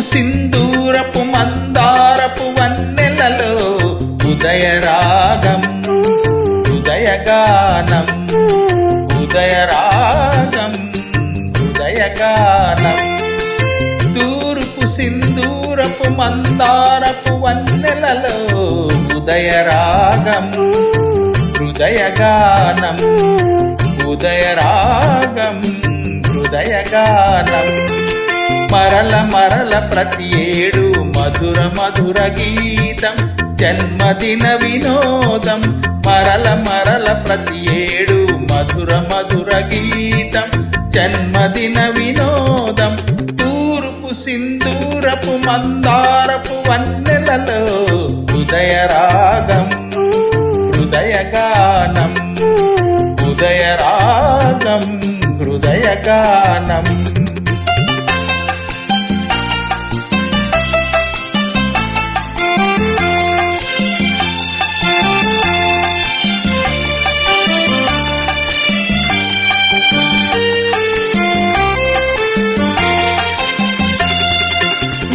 సింధూరపు మందారపు వన్నెలలో ఉదయరాగం హృదయగానం ఉదయరాగం హృదయగానం తూర్పు సింధూరపు మందారపు వన్నెలలో ఉదయరాగం హృదయగానం ఉదయరాగం హృదయగానం మరల మరల ప్రతి ఏడు మధుర మధుర గీతం జన్మదిన వినోదం మరల మరల ప్రతి ఏడు మధుర మధుర గీతం జన్మదిన వినోదం తూర్పు సింధూరపు మందారపు వన్నెలలో హృదయరాగం హృదయగానం ఉదయరాగం హృదయగానం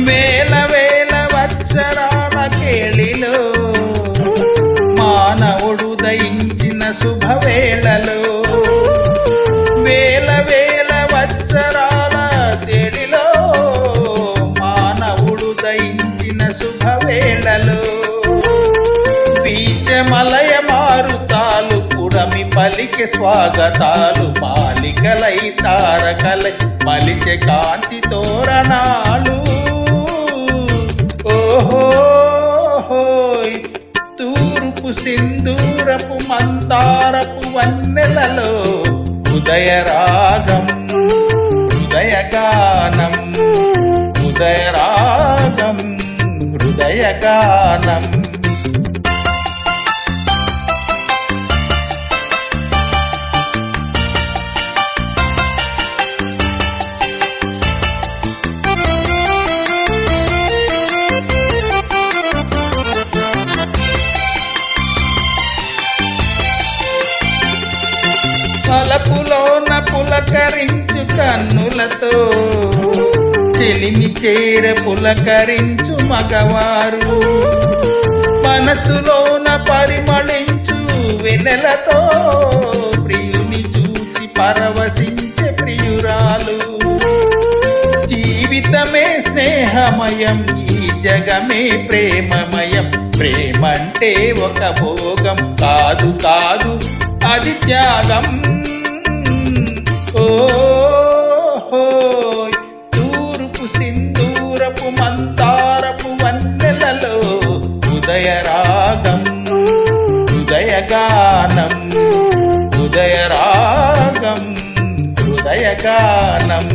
వేల వేల వత్సరాల కేళిలో మానవుడు దయించిన శుభవేళలో వేల వేల వత్సరాల తేడిలో మానవుడు దయించిన శుభవేళలో బీచమలయ మారుతాలు పుడమి పలికే స్వాగతాలు మాలికలై తారకలై మలిచె కాంతి తోరణాలు ఓహోయ్ తూర్పు సింధూరపు మందారపు వన్నెలలో ఉదయరాగం హృదయగానం ఉదయరాగం హృదయగానం పలపులోన పులకరించు కన్నులతో చెలిమి చేర పులకరించు మగవారు మనసులోన పరిమళించు వెన్నెలతో ప్రియుని చూచి పరవశించే ప్రియురాలు జీవితమే స్నేహమయం ఈ జగమే ప్రేమమయం ప్రేమంటే ఒక భోగం కాదు కాదు అది త్యాగం ఓహోయ్ తూర్పు సింధూరపు మందారపు వన్నెలలో ఉదయరాగం హృదయగానం ఉదయరాగం హృదయగానం